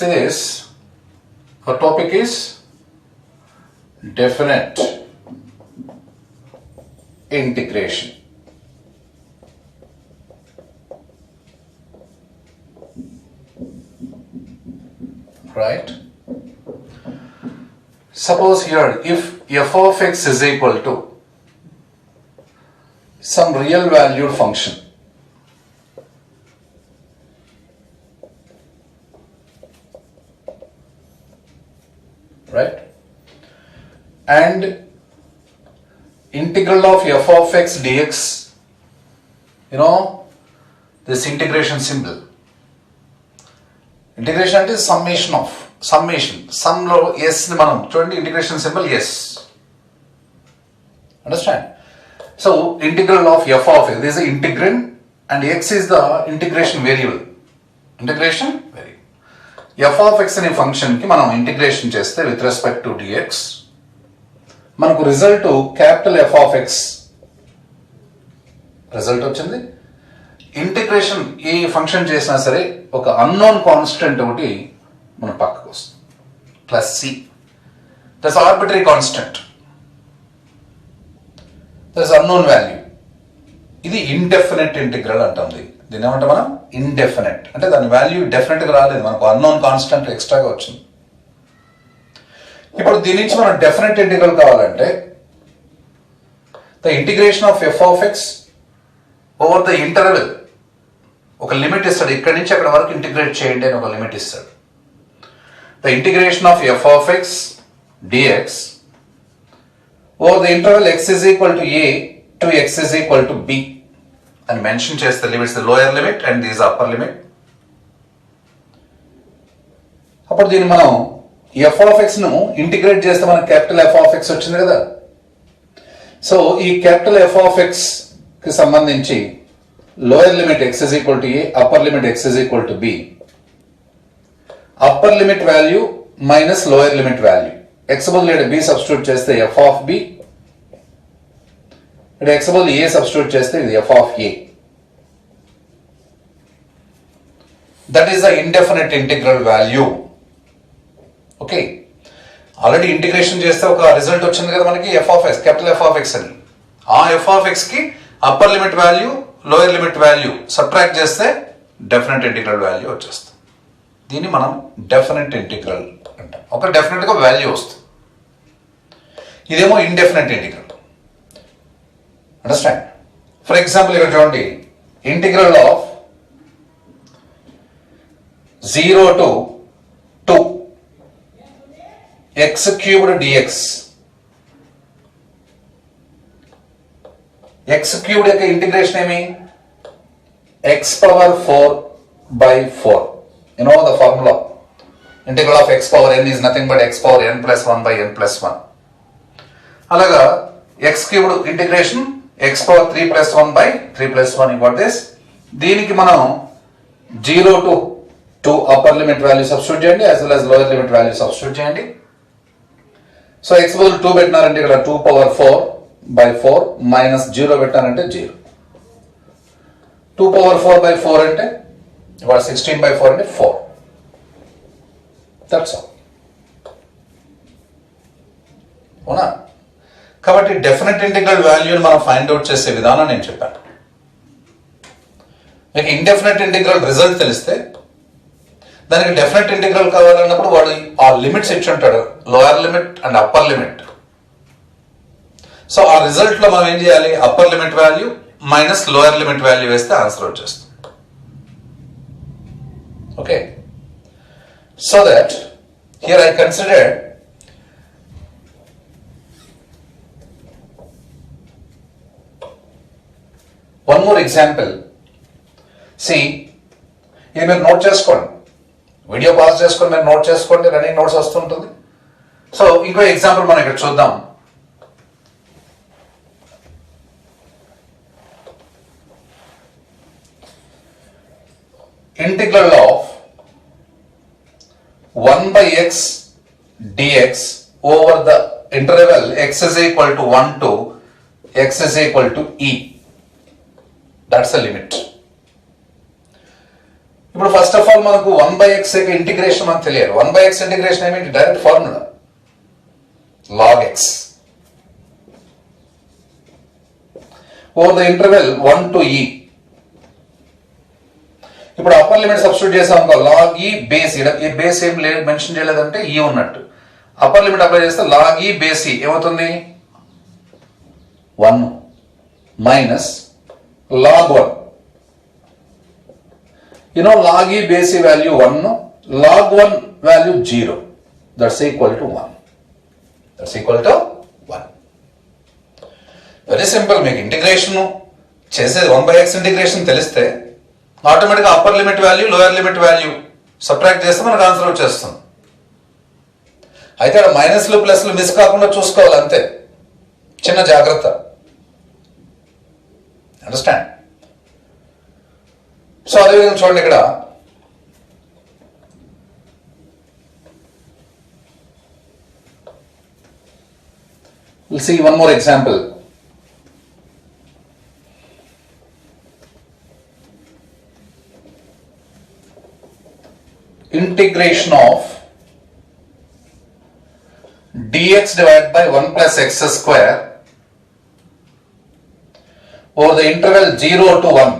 See this, our topic is definite integration. Right? Suppose here if f of x is equal to some real valued function, right, and integral of f of x dx, this integration symbol. Integration అంటే some లో s ని మనం చూడండి, integration symbol s. Understand? So integral of f of x, this is the integrand and x is the integration variable. f of x అనే function కి మనం integration చేస్తే with respect to dx మనకు result capital f of x result వచ్చింది. Integration ఏ function చేసినా సరే ఒక అన్నోన్ కాన్స్టెంట్ ఒకటి మన పక్కకు వస్తుంది, plus C. That's arbitrary constant, that's unknown value. ఇది ఇండెఫినెట్ ఇంటిగ్రల్ అంటుంది. దీని ఏమంటే మనం ఇండెఫినెట్ అంటే దాని వాల్యూ డెఫినెట్ గా రాలేదు, మనకు అన్నోన్ కాన్స్టెంట్ ఎక్స్ట్రాగా వచ్చింది. ఇప్పుడు దీని నుంచి మనం డెఫినెట్ ఇంటిగ్రల్ కావాలంటే the integration of f of X over the interval ఒక లిమిట్ ఇస్తాడు, ఇక్కడి నుంచి అక్కడ వరకు ఇంటిగ్రేట్ చేయండి అని ఒక లిమిట్ ఇస్తాడు. The integration of f of x dx over the interval x is equal to a to x is equal to b అని మెన్షన్ చేస్తే limits lower limit and these upper limit. అప్పుడు దీన్ని మనం f of x ను integrate చేస్తే మనకు capital F of X వచ్చింది కదా. సో ఈ క్యాపిటల్ ఎఫ్ ఆఫ్ ఎక్స్ కి సంబంధించి lower limit X is equal to a, upper limit X is equal to B. Upper limit value minus lower limit value, X బదులు B substitute చేస్తే F of B, ఇక్కడ X బదులు ఏ substitute చేస్తే ఇది F of A. That is the indefinite integral value. Okay, already integration చేస్తే ఒక result వచ్చింది కదా మనకి F of X, capital F of X అని. ఆ ఎఫ్ ఆఫ్ ఎక్స్ కి upper limit value lower limit value subtract చేస్తే డెఫినెట్ ఇంటిగ్రల్ వాల్యూ వచ్చేస్తుంది. దీన్ని మనం డెఫినెట్ ఇంటిగ్రల్ అంటాం. ఒక డెఫినెట్ గా వాల్యూ వస్తుంది. ఇదేమో indefinite integral. Understand? For example ఇక్కడ చూడండి, integral of 0 to 2 x cubed dx. x cubed యొక్క ఇంటిగ్రేషన్ ఏమి? x power 4 by 4. You know the formula. Integral of x power n is nothing but x power n plus 1 by n plus 1. అలాగా x cubed integration x power 3 plus 1 by 3 plus 1. You got this? దీనికి మనం 0 to 2 upper limit value substitute చేయండి, as well as lower limit value substitute చేయండి. So x బదులు 2 పెట్టినారంటే ఇక్కడ 2 power 4 by 4 minus 0 పెట్టారంటే 0. 2 power 4 by 4 అంటే ఇవాళ 16 by 4 అంటే 4. That's all. అవునా? కాబట్టి డెఫినెట్ ఇంటిగ్రల్ వాల్యూని మనం ఫైండ్ అవుట్ చేసే విధానం నేను చెప్పాను. మీకు ఇండెఫినెట్ ఇంటిగ్రల్ రిజల్ట్ తెలిస్తే దానికి డెఫినెట్ ఇంటిగ్రల్ కావాలన్నప్పుడు వాడు ఆ లిమిట్స్ ఇచ్చి ఉంటాడు, lower limit and upper limit. So ఆ రిజల్ట్ లో మనం ఏం చేయాలి? Upper limit value minus lower limit value వేస్తే ఆన్సర్ వచ్చేస్తుంది. Okay, so that here I considered one more example. See, ఇది మీరు నోట్ చేసుకోండి, వీడియో పాస్ చేసుకొని మీరు నోట్ చేసుకోండి, రన్నింగ్ నోట్స్ వస్తుంటుంది. సో ఇంకో ఎగ్జాంపుల్ మనం ఇక్కడ చూద్దాం. Integral of 1 by x dx over the interval x is equal to 1 to x is equal to e. That's the limit. ఇప్పుడు ఫస్ట్ ఆఫ్ ఆల్ మనకు 1/x యొక్క ఇంటిగ్రేషన్ మనకు తెలియదు. 1/x ఇంటిగ్రేషన్ ఏమిటి? Direct formula log x over the interval 1 to e. ఇప్పుడు upper limit substitute చేసాం అనుకో, log e base, ఈ బేస్ ఏం లేదు మెన్షన్ చేయలేదంటే e ఉన్నట్టు. అప్పర్ లిమిట్ అప్లై చేస్తే log e బేస్ e ఏమవుతుంది? 1 minus log 1. log e base e value 1, log 1 value 0. That's equal to 1. That's equal to 1. Very simple. మీకు ఇంటిగ్రేషన్ చేసేది 1/x integration తెలిస్తే ఆటోమేటిక్గా upper limit value lower limit value subtract చేస్తే మనకు answer వచ్చేస్తుంది. అయితే అక్కడ మైనస్లు ప్లస్లు మిస్ కాకుండా చూసుకోవాలి అంతే, చిన్న జాగ్రత్త. అండర్స్టాండ్? సో అదేవిధంగా చూడండి, ఇక్కడ we'll see one more example. Integration of dx divided by 1 plus x square over the interval 0 to 1.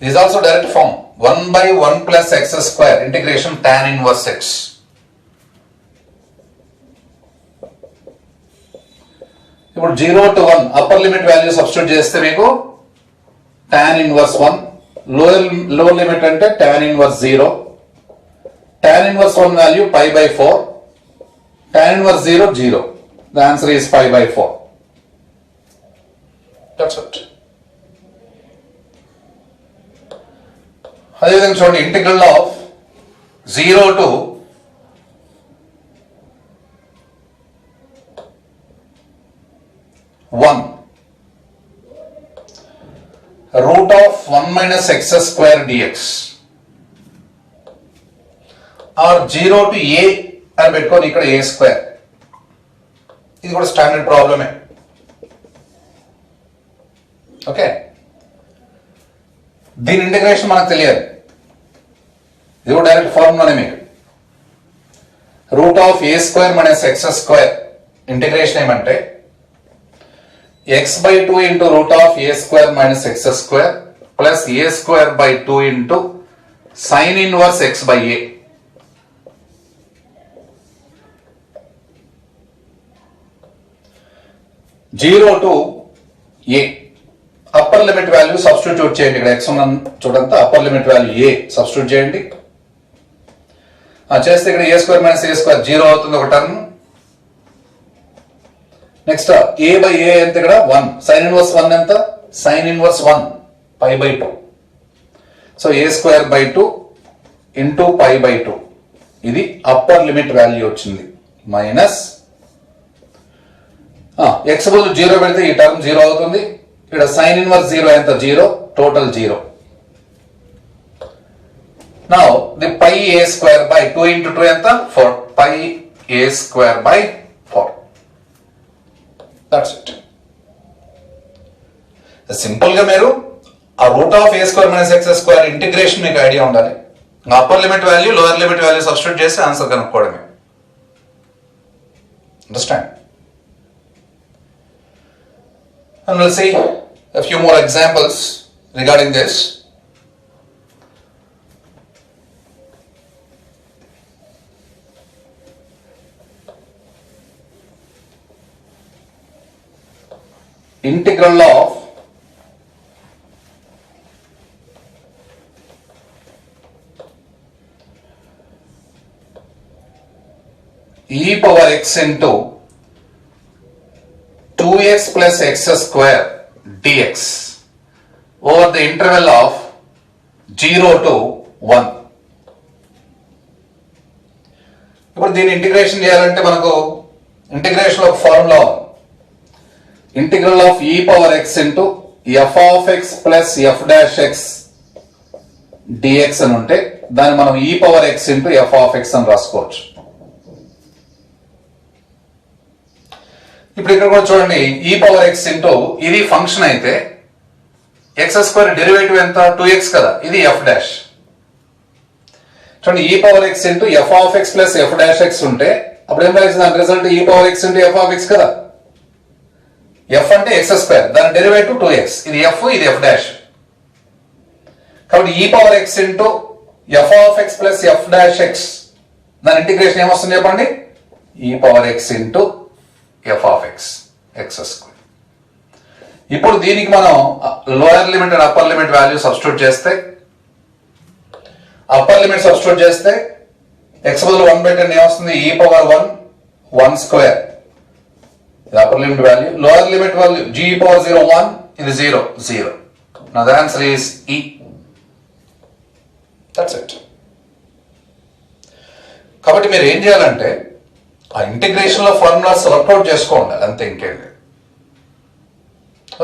This is also direct form. 1 by 1 plus x square integration tan inverse x. ఇప్పుడు 0 to 1 upper limit value substitute చేస్తే మీకు tan inverse 1, lower limit అంటే tan inverse 0, tan inverse 1 value π by 4, tan inverse 0 0. The answer is π by 4. That's it. అదేవిధంగా చూడండి, integral of 0 to 1 root of 1 minus x square dx or 0 to a అని పెట్టుకొని ఇక్కడ a square. ఇది కూడా standard ప్రాబ్లమే. Okay, దీని ఇంటిగ్రేషన్ మనకు తెలియదు, ఇది కూడా డైరెక్ట్ ఫార్ములానే. మీకు route of a square minus x square integration ఏమంటే x by 2 into root of a square minus x square plus a square by 2 into sin inverse x by a. Zero to a upper limit value substitute చేయండి. ఇక్కడ x ఉన్న చూడంతా upper limit value a substitute చేయండి. చేస్తే ఇక్కడ a square minus a square 0 అవుతుంది ఒక term. Next a by a ఎంత? ఇక్కడ 1. సైన్ ఇన్వర్స్ 1 ఎంత? Sine inverse 1 π by 2. So a square by 2 into π by 2. ఇది అప్పర్ లిమిట్ వాల్యూ వచ్చింది. మైనస్ x బదులు 0 పెడితే ఈ టర్మ్ 0 అవుతుంది. ఇక్కడ సైన్ ఇన్వర్స్ 0 ఎంత? 0, total 0. Now the π a square by 2 into 2 ఎంత? 4. π a square by 4. That's it. సింపుల్ గా మీరు ఆ root of a square minus x square integration మీకు ఐడియా ఉండాలి. Upper limit value lower limit value substitute చేసి ఆన్సర్ కనుక్కోవడమే. Understand? And we'll see a few more examples regarding this. Integral of e power x into 2x plus x square dx over the interval of 0 to 1. ఇప్పుడు దీన్ని integration చేయాలంటే మనకు integration ఒక formula, integral of e power x into f of x plus f dash x dx అని ఉంటే దాన్ని మనం e power x into f of x అని రాసుకోవచ్చు. ఇప్పుడు ఇక్కడ కూడా చూడండి, e పవర్ x ఇంటూ ఇది ఫంక్షన్ అయితే ఎక్స్ స్క్వేర్ డెరివేటివ్ ఎంత 2x కదా, ఇది ఎఫ్ డాష్. చూడండి, ఈ power X into F of X plus F dash X ఉంటే అప్పుడు ఏం రాయింది, దాని రిజల్ట్ ఈ power X into F of X కదా. ఎఫ్ అంటే ఎక్స్ స్క్వేర్, దాని డెరివేటివ్ 2x, ఇది ఎఫ్ ఇది ఎఫ్ డాష్. కాబట్టి ఈ power X into F of X plus F dash X, దాని ఇంటిగ్రేషన్ ఏమొస్తుంది చెప్పండి, ఈ power X into F of X X square. ఇప్పుడు దీనికి మనం lower limit and upper limit value substitute చేస్తే, అప్పర్ లిమిట్ సబ్స్టిట్యూట్ చేస్తే ఎక్స్ బదులు 1/10 ఏమొస్తుంది, ఈ పవర్ 1 స్క్వేర్, ఇది upper limit value. Lower limit value g power 0 1, ఇది 0 0. Now the answer is E. That's it. కాబట్టి మీరు ఏం చేయాలంటే ఆ ఇంటిగ్రేషన్ లో ఫార్ములాస్ వర్కౌట్ చేసుకోండి, అంతే, ఇంకేం లేదు.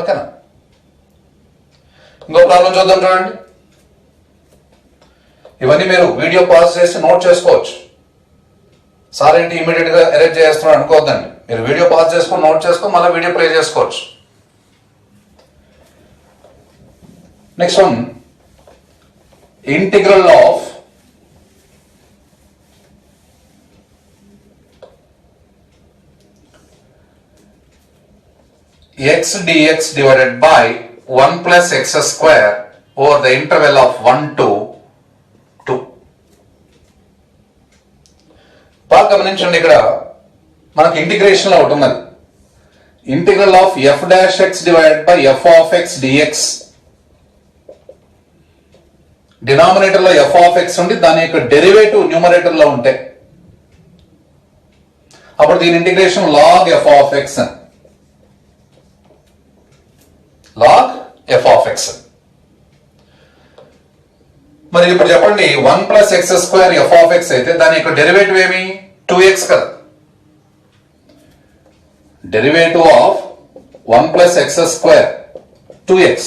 ఓకేనా? ఇంకో ప్రాబ్లం చూద్దాం చూడండి. ఇవన్నీ మీరు వీడియో పాజ్ చేసి నోట్ చేసుకోవచ్చు. సార్ ఏంటి ఇమీడియట్ గా ఎరేజ్ చేస్తున్నాడు అనుకోవద్దండి, మీరు వీడియో పాజ్ చేసుకొని నోట్ చేసుకొని మళ్ళీ వీడియో ప్లే చేసుకోవచ్చు. Next one, integral of x dx divided by 1 plus x square over the interval of 1 to 2. బాగా గమనించండి, ఇక్కడ మనకు ఇంటిగ్రేషన్ లో ఒకటి ఉన్నది, integral of f dash x divided by f of x dx. Denominator లో f of x ఉండి దాని యొక్క డెరివేటివ్ న్యూమరేటర్ లో ఉంటే అప్పుడు దీని integration log f of x, log f of x. మరి ఇప్పుడు చెప్పండి, 1 plus x square f of x అయితే దాని యొక్క డెరివేటివ్ ఏమి, 2x కదా. Derivative of 1 plus x square 2x.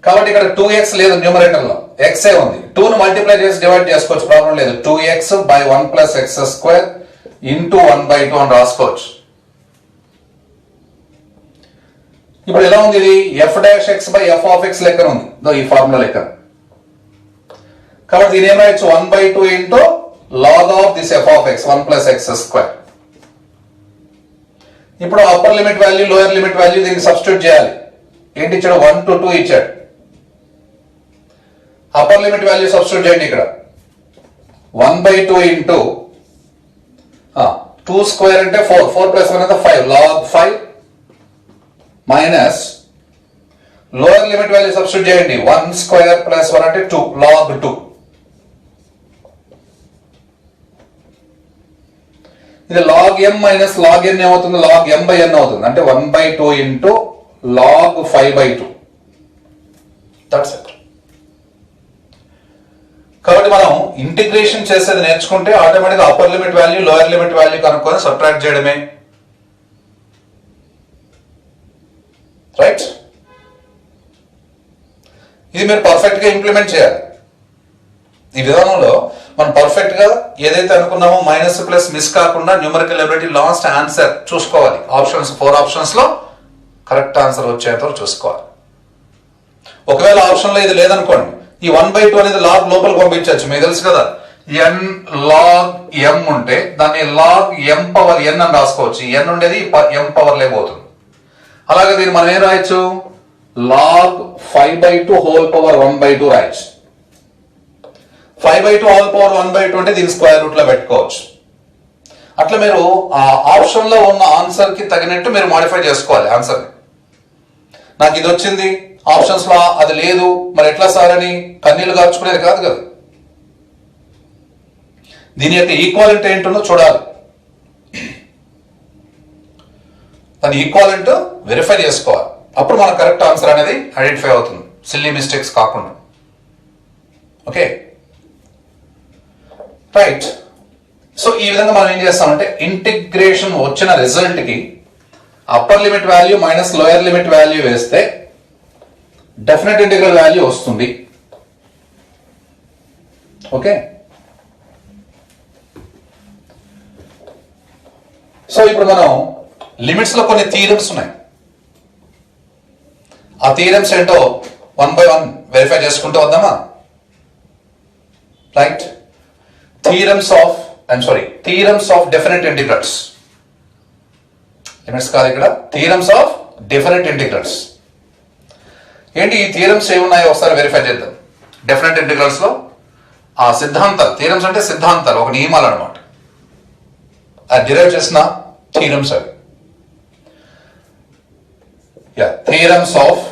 కాబట్టి ఇక్కడ 2x లేదు న్యూమరేటర్ లో, x ఏ ఉంది. 2 ను మల్టిప్లై చేసి డివైడ్ చేసుకోవచ్చు, ప్రాబ్లం లేదు. 2x by 1 plus x square into 1/2 అని రాసుకోవచ్చు. ఇప్పుడు ఎలా ఉంది, ఇది F dash X by f of X లెక్కన ఉంది, ఈ ఫార్ములా లెక్కన. కాబట్టి దీని ఏం రాయొచ్చు, 1/2 into log of this f of x 1 plus x square. ఇప్పుడు upper limit value lower limit value దీనికి సబ్స్టిట్యూట్ చేయాలి. ఏంటి ఇచ్చాడు, 1 to 2 ఇచ్చాడు. అప్పర్ లిమిట్ వాల్యూ సబ్స్టిట్యూట్ చేయండి. ఇక్కడ 1/2 ఇంటూ 2 స్క్వేర్ అంటే 4, 4 ప్లస్ 1 అంటే 5, log 5 minus lower limit value substitute చేయండి. 1 స్క్వేర్ ప్లస్ 1 అంటే 2, లాగ్ 2. ఇది log m minus log n ఏమవుతుంది, లాగ్ m బై n అవుతుంది. అంటే 1/2 ఇంటూ లాగ్ 5/2. That's it. కాబట్టి మనం ఇంటిగ్రేషన్ చేసేది నేర్చుకుంటే ఆటోమేటిక్గా upper limit value lower limit value కనుక్కొని సబ్ట్రాక్ట్ చేయడమే, రైట్? ఇది మీరు పర్ఫెక్ట్ గా ఇంప్లిమెంట్ చేయాలి. ఈ విధానంలో మనం పర్ఫెక్ట్ గా ఏదైతే అనుకున్నామో మైనస్ ప్లస్ మిస్ కాకుండా న్యూమరికల్ ఎబిలిటీ లాస్ట్ ఆన్సర్ చూసుకోవాలి. ఆప్షన్స్ 4 ఆప్షన్స్ లో కరెక్ట్ ఆన్సర్ వచ్చేంత చూసుకోవాలి. ఒకవేళ ఆప్షన్ లో ఇది లేదనుకోండి, ఈ 1/2 అనేది లాగ్ లోపలికి పంపించవచ్చు. మీకు తెలుసు కదా, n లాగ్ m ఉంటే దాన్ని లాగ్ m పవర్ n అని రాసుకోవచ్చు. n ఉండేది m పవర్ లేకపోతుంది. అలాగే దీన్ని మనం ఏం రాయొచ్చు, లాగ్ 5/2 హోల్ పవర్ 1/2 రాయొచ్చు. 5/2 హోల్ పవర్ 1/2 అంటే దీన్ని స్క్వేర్ రూట్ లో పెట్టుకోవచ్చు. అట్లా మీరు ఆ ఆప్షన్ లో ఉన్న ఆన్సర్ కి తగినట్టు మీరు మాడిఫై చేసుకోవాలి ఆన్సర్. నాకు ఇది వచ్చింది, ఆప్షన్స్ లో అది లేదు, మరి ఎట్లా సార్ అని కన్నీళ్లు కార్చుకునేది కాదు కదా. దీని యొక్క ఈక్వాలెంట్ ఏంటో చూడాలి. దాని ఈక్వాలెంట్ వెరిఫై చేసుకోవాలి. అప్పుడు మన కరెక్ట్ ఆన్సర్ అనేది ఐడెంటిఫై అవుతుంది, సిల్లీ మిస్టేక్స్ కాకుండా. Okay, right. సో ఈ విధంగా మనం ఏం చేస్తామంటే ఇంటిగ్రేషన్ వచ్చిన రిజల్ట్ కి upper limit value minus lower limit value వేస్తే డెఫినెట్ ఇంటిగ్రల్ వాల్యూ వస్తుంది. ఓకే, సో ఇప్పుడు మనం లిమిట్స్ లో కొన్ని థీరమ్స్ ఉన్నాయి. ఆ థీరమ్స్ ఏంటో 1 by 1 వెరిఫై చేసుకుంటూ వద్దామా? Right, theorems of different integrals. Limits కాదు ఇక్కడ, థీరమ్స్ ఆఫ్ డిఫరెంట్ ఇంటిగ్రల్స్. ఏంటి ఈ థీరమ్స్ ఏమున్నాయో ఒకసారి వెరిఫై చేద్దాం. డిఫరెంట్ ఇంటిగ్రల్స్ లో ఆ సిద్ధాంతాలు, థీరమ్స్ అంటే సిద్ధాంతాలు, ఒక నియమాలు అనమాట. అది డిరైవ్ చేసిన థీరమ్స్ అవి. Theorems of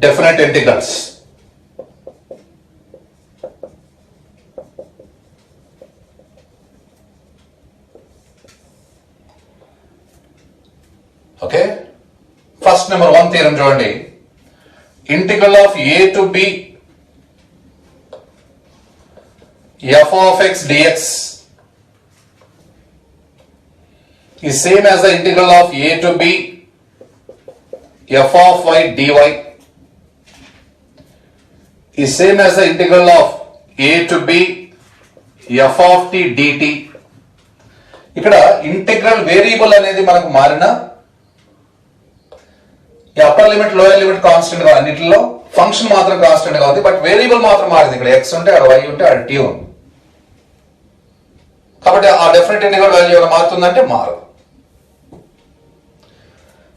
different integrals. Okay, first number 1 theorem చూడండి. Integral of a to b f of x dx is same as the integral of a to b f of y dy is same as the integral of a to b f of t dt. ఇక్కడ integral variable అనేది మనకు మారిన ఈ upper limit lower limit constant గా, అన్నిటిలో function మాత్రం constant గా ఉంది, బట్ వేరియబుల్ మాత్రం మారింది. ఇక్కడ x ఉంటే అక్కడ y ఉంటే అక్కడ t ఉంది. కాబట్టి ఆ డెఫినెట్ ఇంటిగ్రల్ వాల్యూ ఏమైనా మారుతుందంటే మారదు.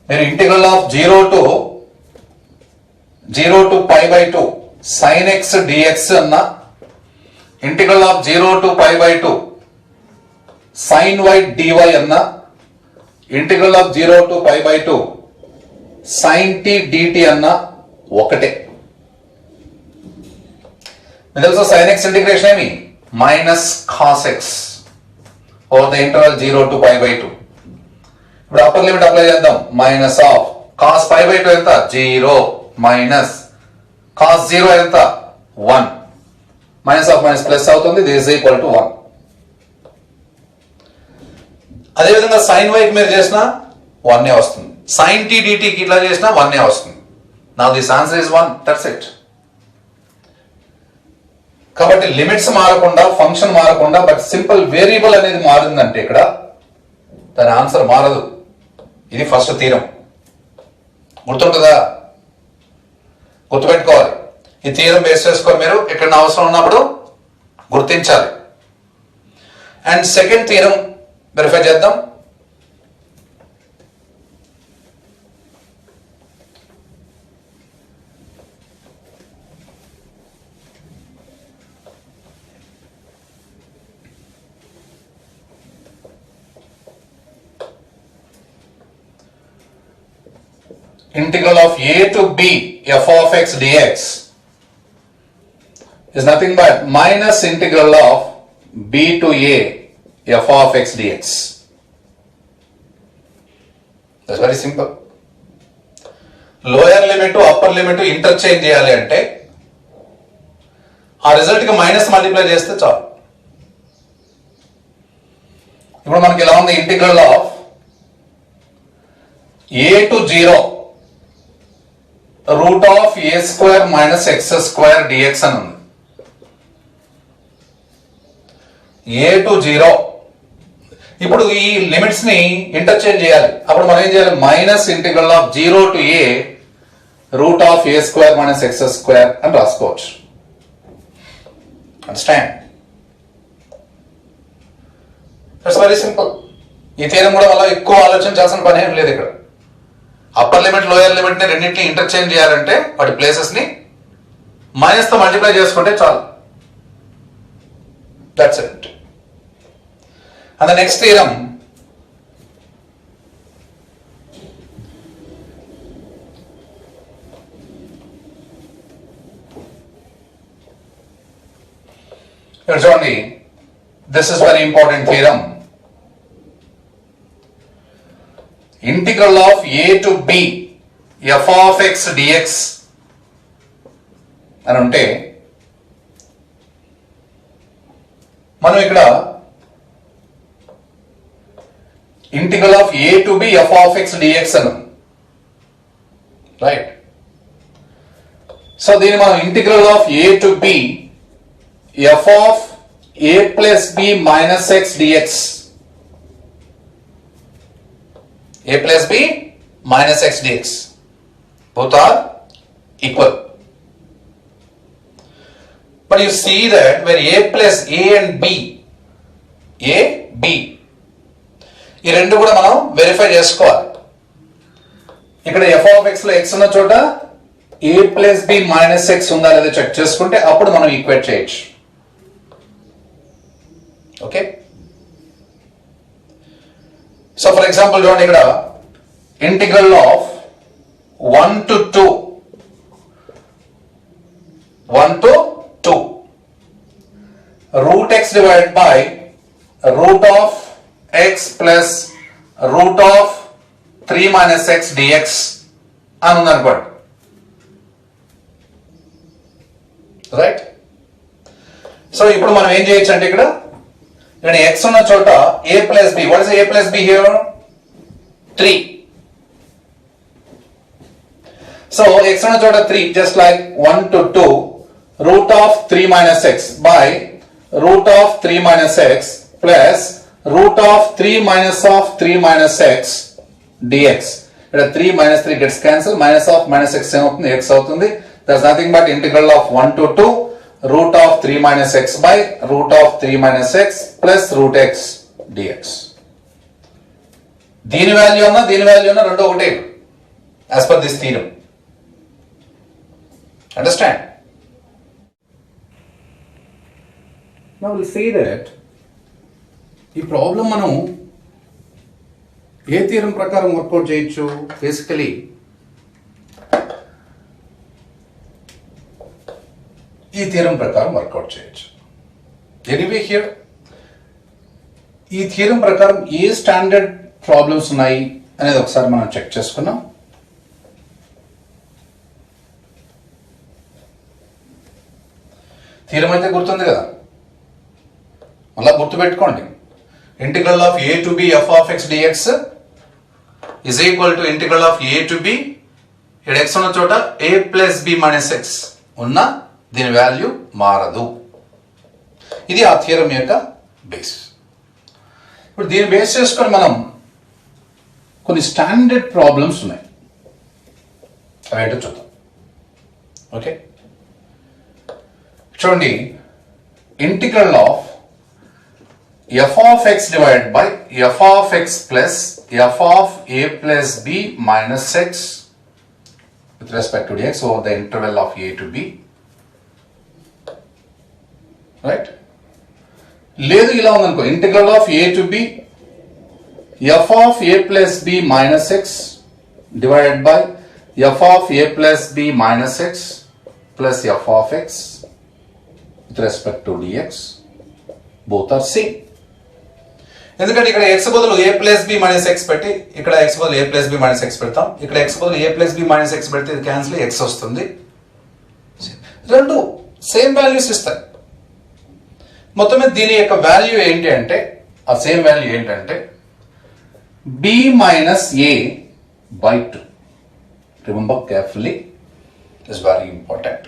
మీరు integral of 0 to pi by 2 sin x dx అన్న, integral of 0 to pi by 2 sin y dy అన్న, integral of 0 to pi by 2 sin t dt అన్న ఒకటే. తెలుసు sin x ఇంటిగ్రేషన్ ఏమి? Minus cos x over the interval 0 to pi by 2. ఇప్పుడు upper limit apply చేద్దాం. Minus of cos pi by 2 ఎంత? 0 minus cos 0 ఎంత? 1. Minus of minus plus అవుతుంది, this is equal to 1. అదేవిధంగా sin y కి మీరు చేసిన 1 వస్తుంది, sin t dt కి ఇట్లా చేసినా 1 వస్తుంది. Now this answer is 1, that's it. కాబట్టి లిమిట్స్ మారకుండా, ఫంక్షన్ మారకుండా, బట్ సింపుల్ వేరియబుల్ అనేది మారిందంటే ఇక్కడ దాని ఆన్సర్ మారదు. ఇది ఫస్ట్ థీరం. గుర్తుంటుందా? గుర్తుపెట్టుకోవాలి. ఈ థీరం బేస్ చేసుకొని మీరు ఇక్కడ అవసరం ఉన్నప్పుడు గుర్తించాలి. అండ్ సెకండ్ థీరం వెరిఫై చేద్దాం. Integral of a to b f of x dx is nothing but minus integral of b to a f of x dx. That's very simple. Lower limit upper limit interchange చేయాలి అంటే ఆ result కి minus multiply చేస్తే చాలు. ఇప్పుడు మనకి ఎలా ఉంది? Integral of a to 0 root of a square minus x square dx అని ఉంది. a to 0. ఇప్పుడు ఈ లిమిట్స్ ని ఇంటర్చేంజ్ చేయాలి. అప్పుడు మనం ఏం చేయాలి? Minus integral of 0 to a root of a square minus x square అని రాసుకోవచ్చు. అండర్స్టాండ్? It's very simple. ఈ థియరం కూడా వల్ల ఎక్కువ ఆలోచించాల్సిన పని ఏం లేదు. ఇక్కడ అప్పర్ లిమిట్ లోయర్ లిమిట్ ని రెండింటిని ఇంటర్చేంజ్ చేయాలంటే వాటి ప్లేసెస్ ని మైనస్ తో మల్టిప్లై చేసుకుంటే చాలు. That's it. And the next theorem, here చూడండి, this is very important theorem. Integral of a to b f of x dx అని ఉంటే మనం ఇక్కడ integral of a to b f of x dx అని, right? So దీన్ని మనం integral of a to b f of a plus b minus x dx, a plus b minus x dx. Both are equal. But you see that where a plus a and b, a, b, ఈ రెండు కూడా మనం verify చేసుకోవాలి. ఇక్కడ f of x లో x ఉన్న చోట a plus b minus x ఉందా లేదా చెక్ చేసుకుంటే అప్పుడు మనం ఈక్వేట్ చేయొచ్చు. ఓకే, సో ఫర్ ఎగ్జాంపుల్ చూడండి, ఇక్కడ integral of 1 to 2 root x divided by root of x plus root of 3 minus x dx అని ఉందనుకోండి, రైట్? సో ఇప్పుడు మనం ఏం చేయొచ్చు అంటే ఇక్కడ x ఉన్న చోట a plus b, what is a plus b here? 3. So x ఉన్న చోట 3, just like 1 to 2 root of 3 minus x by root of 3 minus x plus root of 3 minus of 3 minus x dx. ఇక్కడ 3 minus 3 gets cancelled, minus of minus x ఏమవుతుంది? x అవుతుంది. That's nothing but integral of 1 to 2 root of 3 minus x by root of 3 minus x plus root x dx. దీని value అన్న దీని value అన్న రెండు ఒకటే as per this theorem. Understand? Now we'll see that ఈ problem మనం ఏ theorem ప్రకారం work out చేయొచ్చు? బేసికలీ ఈ థియరం ప్రకారం వర్కౌట్ చేయొచ్చు. ఎనీవే హియర్ ఈ థియరం ప్రకారం ఏ స్టాండర్డ్ ప్రాబ్లమ్స్ ఉన్నాయి అనేది ఒకసారి మనం చెక్ చేసుకున్నాం. థియరం అయితే గుర్తుంది కదా, మళ్ళా గుర్తుపెట్టుకోండి. Integral of a to b f of x dx is equal to integral of a to b, ఇక్కడ x ఉన్న చోట a plus b minus x ఉన్న దీని వాల్యూ మారదు. ఇది ఆ థియరం యొక్క బేస్. ఇప్పుడు దీన్ని బేస్ చేసుకొని మనం కొన్ని స్టాండర్డ్ ప్రాబ్లమ్స్ ఉన్నాయి, అవేంటో చూద్దాం. ఓకే, చూడండి, integral of f of x divided by f of x plus f of a plus b minus x with respect to dx over the interval of a to b, right? లేదు ఇలా ఉందనుకో, integral of a to b f of a plus b minus x divided by f of a plus b minus x plus f of x with respect to dx, both are same. ఎందుకంటే ఇక్కడ x బదులు a plus b minus x పెట్టి ఇక్కడ x బదులు a plus b minus x పెడతాం, ఇక్కడ x బదులు a plus b minus x పెడితే ఇది క్యాన్సిల్, x వస్తుంది. రెండు సేమ్ వాల్యూస్ ఇస్తాయి. మొత్తం మీద దీని యొక్క వాల్యూ ఏంటి అంటే, ఆ సేమ్ వాల్యూ ఏంటంటే b minus a by 2. Remember carefully, this is very important.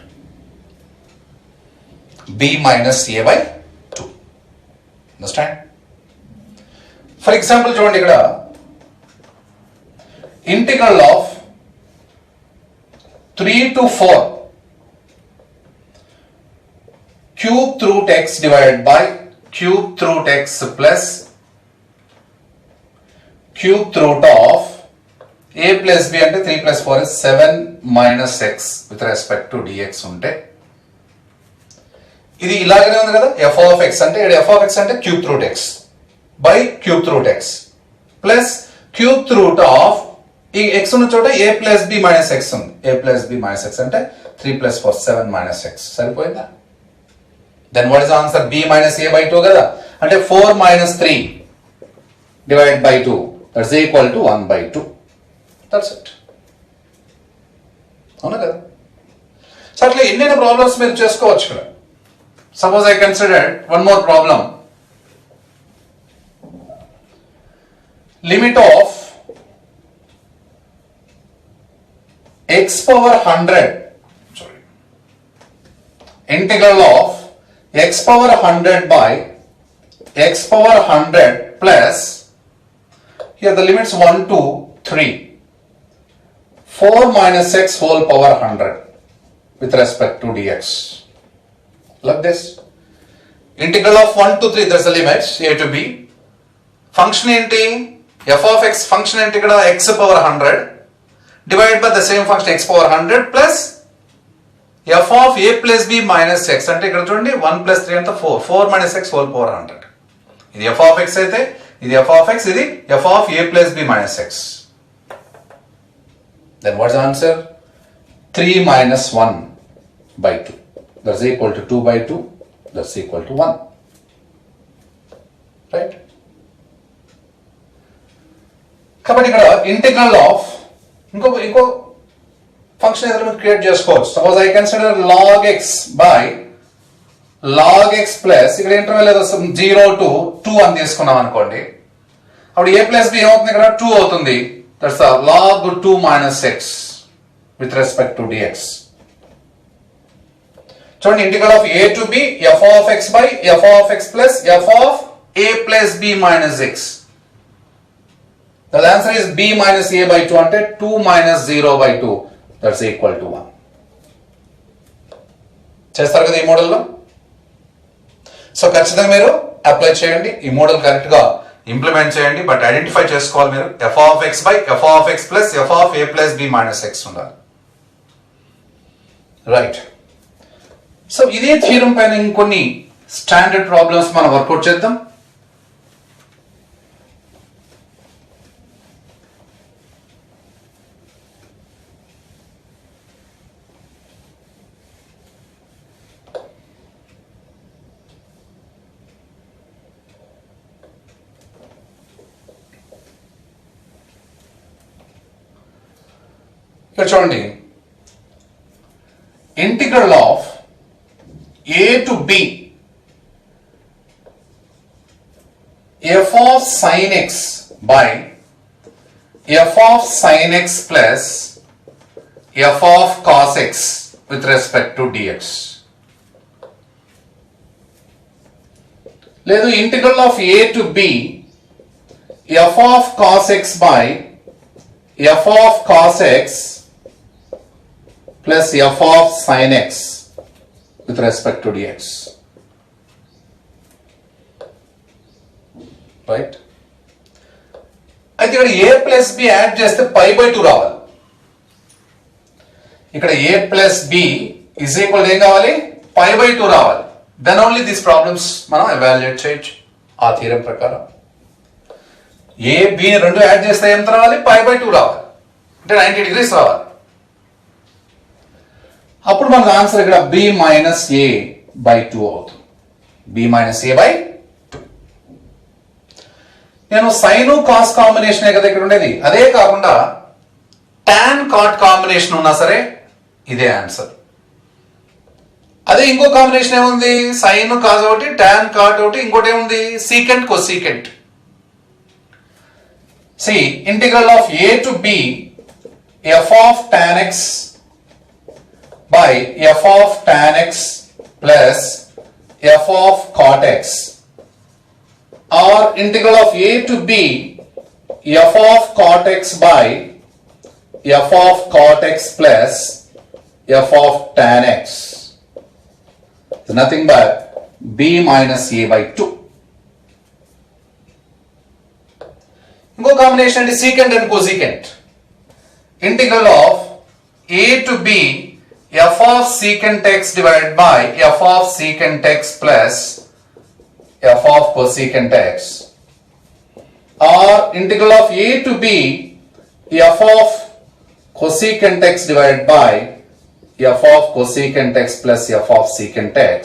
b minus a by 2. Understand? For example చూడండి, ఇక్కడ integral of 3 to 4 cube root x divided by cube root x plus cube root of a plus b అంటే 3 plus 4 is 7 minus x with respect to dx ఉంటే ఇది ఇలాగనే ఉంది కదా. f of x అంటే ఇక్కడ f of x అంటే cube root x by cube root x plus cube root of ఈ x ఉన్న చోట a plus b minus x ఉంది. a plus b minus x అంటే 3 plus 4 7 minus x. సరిపోయిందా? then what is the answer? b minus a by 2 కదా, అంటే 4 minus 3 divided by 2, that's equal to 1 by 2. that's it. అవునా కదా? So అట్లా ఎన్నైనా problems మీరు చేసుకోవచ్చు ఇక్కడ. Suppose I considered one more problem. Limit of x power 100, sorry, integral of x power 100 by x power 100 plus, here the limits 1 to 3, 4 minus x whole power 100 with respect to dx. Like this. Integral of 1 to 3, there's a limit, a to b. Function ఏంటి? f of x function ఏంటి ఇక్కడ? x power 100 divided by the same function x power 100 plus f of a plus b minus x. అంటే ఇక్కడ చూడండి 1 plus 3 అంతా 4 minus x whole power 100. ఇది f of x అయితే ఇది f of x, ఇది f of a plus b minus x. Then what's the answer? 3 minus 1 by 2. That's equal to 2 by 2. That's equal to 1. Right? కాబట్టి ఇక్కడ integral of ఇంకో function ఏదైనా create చేసుకోవచ్చు. Suppose I consider log x by log x plus ఇక్కడ interval ఏదో 0 to 2 అని తీసుకున్నాం అనుకోండి. అప్పుడు a ప్లస్ b ఏమవుతుంది? ఇక్కడ 2 అవుతుంది. That's log 2 minus x with respect to dx. చూడండి, integral of a to b f of x by f of x plus f of a plus b minus x. The answer is b minus a by 2 అంటే 2 minus 0 by 2. That's equal to 1. చేస్తారు కదా ఈ మోడల్లో. So ఖచ్చితంగా మీరు apply చేయండి, ఈ model correct గా ఇంప్లిమెంట్ చేయండి. బట్ ఐడెంటిఫై చేసుకోవాలి మీరు f of x by f of x plus f of a plus b minus x ఉండాలి. రైట్. సో ఇదే థియరం పైన ఇంకొన్ని స్టాండర్డ్ ప్రాబ్లమ్స్ మనం వర్కౌట్ చేద్దాం. ఇక్కడ చూడండి, integral of a to b f of sin x by f of sin x plus f of cos x with respect to dx. లేదు, integral of a to b f of cos x by f of cos x plus f of sin x with respect to dx. Right? అయితే ఇక్కడ a plus b add చేస్తే pi by 2 రావాలి. ఇక్కడ a plus b is equal to ఏం కావాలి? pi by 2 రావాలి. Then only these problems మనం evaluate చేయొచ్చు ఆ థియరం ప్రకారం. a b రెండు యాడ్ చేస్తే ఎంత రావాలి? pi by 2 రావాలి. అంటే 90 degrees రావాలి. అప్పుడు మనకు ఆన్సర్ ఇక్కడ b మైనస్ a బై 2 అవుతుంది. b minus a by 2. నేను సైన్ కాస్ కాంబినేషన్ కదా ఇక్కడ ఉండేది, అదే కాకుండా టాన్ కాట్ కాంబినేషన్ ఉన్నా సరే ఇదే ఆన్సర్. అదే ఇంకో కాంబినేషన్ ఏముంది? సైన్ కాస్ ఒకటి, టాన్ కాట్ ఒకటి, ఇంకోటి ఏముంది? Secant cosecant. See integral of a to b f of tan x by f of tan x plus f of cot x, or integral of a to b f of cot x by f of cot x plus f of tan x is nothing but b minus a by 2. ఇంకో combination అంటే secant and cosecant. Integral of a to b f of secant x divided by f of secant x plus f of cosecant x, or integral of a to b f of cosecant x divided by f of cosecant x plus f of secant x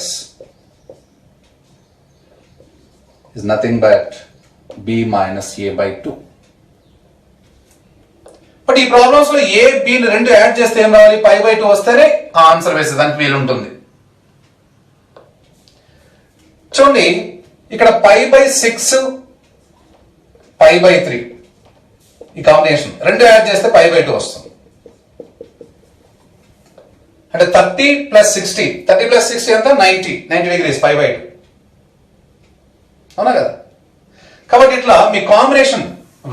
is nothing but b minus a by 2. But ఈ problems లో A B రెండు add చేస్తే ఏం రావాలి? Pi by 2 వస్తేనే ఆ answer వేసేదానికి వీలు ఉంటుంది. చూడండి, ఇక్కడ పై బై 6 పై బై 3 ఈ కాంబినేషన్ రెండు యాడ్ చేస్తే పై బై 2 వస్తుంది. అంటే 30 ప్లస్ 60, 30 ప్లస్ 60 ఎంత? 90 డిగ్రీస్ పై బై 2. అవునా కదా? కాబట్టి ఇట్లా మీ కాంబినేషన్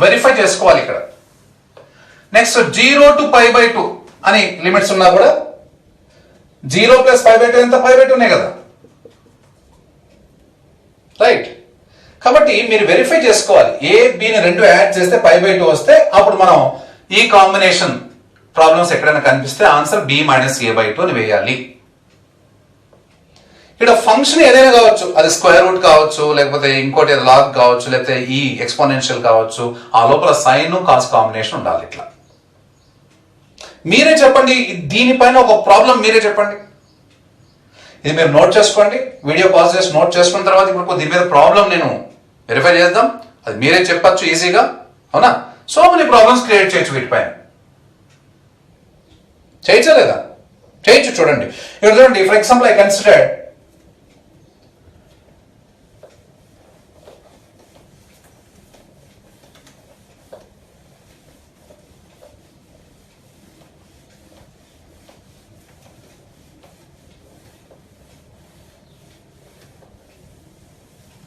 వెరిఫై చేసుకోవాలి. ఇక్కడ నెక్స్ట్ 0 to π/2 అని లిమిట్స్ ఉన్నా కూడా 0 ప్లస్ π/2 ఎంత? π/2నే కదా, రైట్? కాబట్టి మీరు వెరిఫై చేసుకోవాలి. ఏ బిని రెండు యాడ్ చేస్తే π/2 వస్తే అప్పుడు మనం ఈ కాంబినేషన్ ప్రాబ్లమ్స్ ఎక్కడైనా కనిపిస్తే ఆన్సర్ b - a/2 అని వేయాలి. ఇక్కడ ఫంక్షన్ ఏదైనా కావచ్చు, అది స్క్వేర్ రూట్ కావచ్చు, లేకపోతే ఇంకోటి లాగ్ కావచ్చు, లేకపోతే ఈ ఎక్స్పోనెన్షియల్ కావచ్చు, ఆ లోపల సైన్ కాస్ కాంబినేషన్ ఉండాలి. ఇట్లా మీరే చెప్పండి, దీనిపైన ఒక ప్రాబ్లం మీరే చెప్పండి. ఇది మీరు నోట్ చేసుకోండి, వీడియో పాజ్ చేసి నోట్ చేసుకున్న తర్వాత ఇప్పుడు దీని మీద ప్రాబ్లం నేను వెరిఫై చేద్దాం. అది మీరే చెప్పచ్చు ఈజీగా, అవునా? సో మెనీ ప్రాబ్లమ్స్ క్రియేట్ చేయొచ్చు వీటిపైన. చేయొచ్చా లేదా? చేయొచ్చు. చూడండి ఇక్కడ చూడండి, ఫర్ ఎగ్జాంపుల్ ఐ కన్సిడర్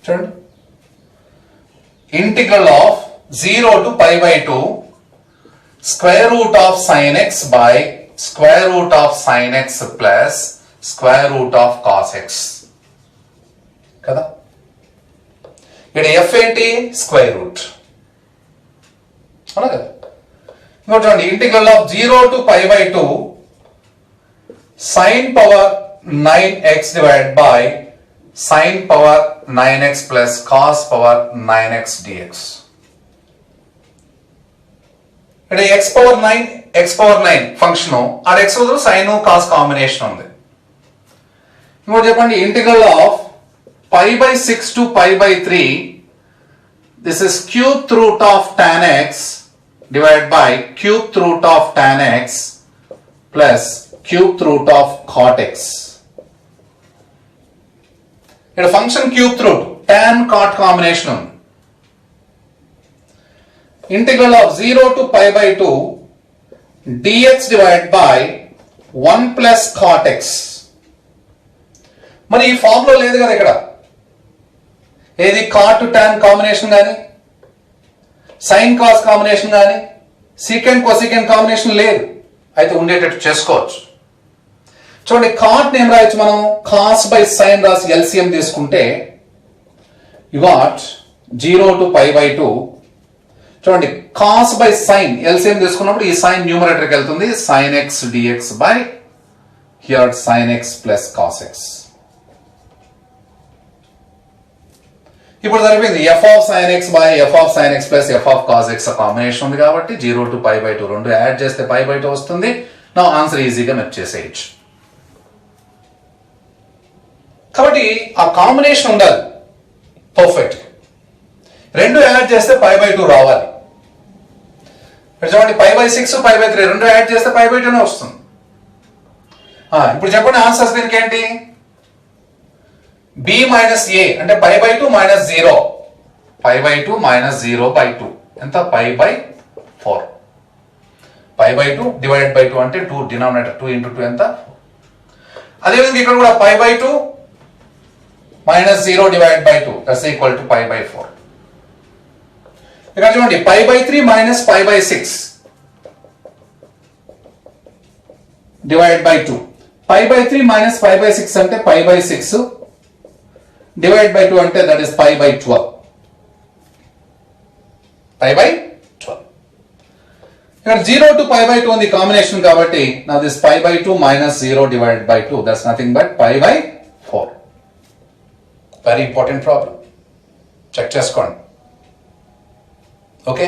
చూడండి, integral of 0 to π/2 square root of sin x by square root of sin x plus square root of cos x కదా. ఇక్కడ f ఏంటి? స్క్వేర్ రూట్, అవునా కదా? ఇంకోటి చూడండి, integral of 0 to π/2 sin power 9x divided by sin power 9x plus cos power 9x dx. అంటే x power 9 function, ఆ x వద్దు సైన్ కాస్ కాంబినేషన్ ఉంది. ఇంకోటి చెప్పండి, integral of π/6 to π/3 this is cube root of tan x divide by cube root of tan x plus cube root of cot x. ఇక్కడ function cube root tan cot combination ఉంది. Integral of 0 to π/2 dx divide by 1 plus cot x. మరి ఈ form లో లేదు కదా ఇక్కడ, ఏది cot tan combination కానీ సైన్ కాస్ కాంబినేషన్ కానీ సీకెంట్ కోసీకెంట్ కాంబినేషన్ లేదు. అయితే ఉండేటట్టు చేసుకోవచ్చు. చూడండి, కాట్ ఏం రాయొచ్చు మనం? కాస్ బై సైన్ రాసి ఎల్సిఎం తీసుకుంటే యు గాట్ 0 to π/2. చూడండి, కాస్ బై సైన్ ఎల్సిఎం తీసుకున్నప్పుడు ఈ సైన్ న్యూమరేటర్కి వెళ్తుంది, sine x dx by here sine x plus cos x. ఇప్పుడు సరిపోయింది. F of sine x by f of sine x plus f of cos x combination ఉంది కాబట్టి 0 to π/2 రెండు add చేస్తే π/2 వస్తుంది. నా ఆన్సర్ ఈజీగా మెచ్ చేసేయచ్చు. కాబట్టి ఆ కాంబినేషన్ ఉండాలి పర్ఫెక్ట్. రెండు యాడ్ చేస్తే π/2 రావాలి. చూడండి, π/6 π/3 రెండు యాడ్ చేస్తే π/2నే వస్తుంది. ఇప్పుడు చెప్పండి ఆన్సర్స్ దీనికి ఏంటి? b - a అంటే π/2 - 0, π/2 - 0/2 ఎంత? π/4. π/2 డివైడెడ్ బై 2 అంటే 2 డినామినేటర్ 2 × 2 ఎంత? అదేవిధంగా ఇక్కడ కూడా π/2 - 0 divided by 2 that's equal to π/4. ఇక్కడ చూడండి, π/3 - π/6 డివైడెడ్ బై 2. π/3 - π/6 అంటే π/6 డివైడ్ బై 2 అంటే దట్ ఈస్ π/12. π/12. ఇక్కడ 0 to π/2 ఉంది కాంబినేషన్ కాబట్టి నా this π/2 - 0 divided by 2 that's nothing but π/4. Very important problem, check చేసుకోండి. ఓకే,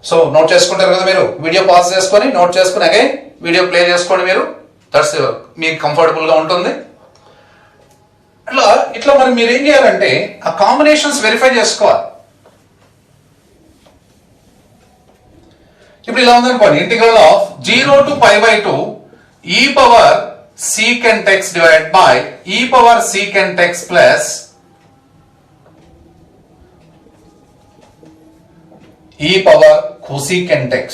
సో నోట్ చేసుకుంటారు కదా మీరు. వీడియో పాజ్ చేసుకొని నోట్ చేసుకుని అగైన్ వీడియో ప్లే చేసుకోండి మీరు. దట్స్ మీకు కంఫర్టబుల్ గా ఉంటుంది. ఇట్లా మరి మీరు ఏం చేయాలంటే ఆ కాంబినేషన్స్ వెరిఫై చేసుకోవాలి. ఇప్పుడు ఇలా ఉందనుకోండి, integral of 0 to π/2 e power secant x divided by e power secant x plus e power cosecant x.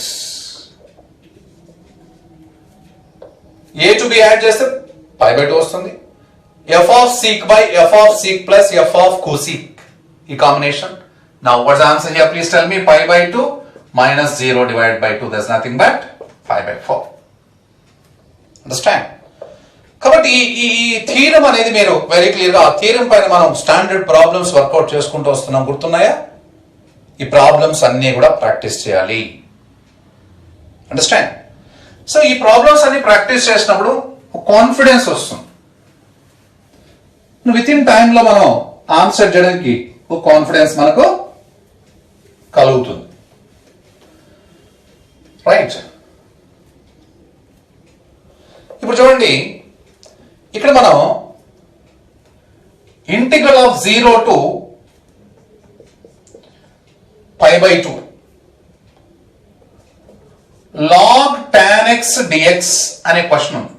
a to b add చేస్తే π/2 వస్తుంది. f of sec by f of sec plus f of cosec, ఈ combination. Now what's the answer here? Please tell me. π/2 minus 0 divided by 2, that's nothing but 5/4. Understand? కాబట్టి ఈ theorem అనేది మీరు very క్లియర్గా ఆ theorem పైన మనం స్టాండర్డ్ ప్రాబ్లమ్స్ వర్కౌట్ చేసుకుంటూ వస్తున్నాం. గుర్తున్నాయా? ఈ ప్రాబ్లమ్స్ అన్నీ కూడా ప్రాక్టీస్ చేయాలి. అండర్స్టాండ్? సో ఈ ప్రాబ్లమ్స్ అన్ని ప్రాక్టీస్ చేసినప్పుడు కాన్ఫిడెన్స్ వస్తుంది. విత్ ఇన్ టైంలో మనం ఆన్సర్ చేయడానికి ఒక కాన్ఫిడెన్స్ మనకు కలుగుతుంది. రైట్? ఇప్పుడు చూడండి, ఇక్కడ మనం integral of 0 to π/2 log tan x dx అనే క్వశ్చన్ ఉంది.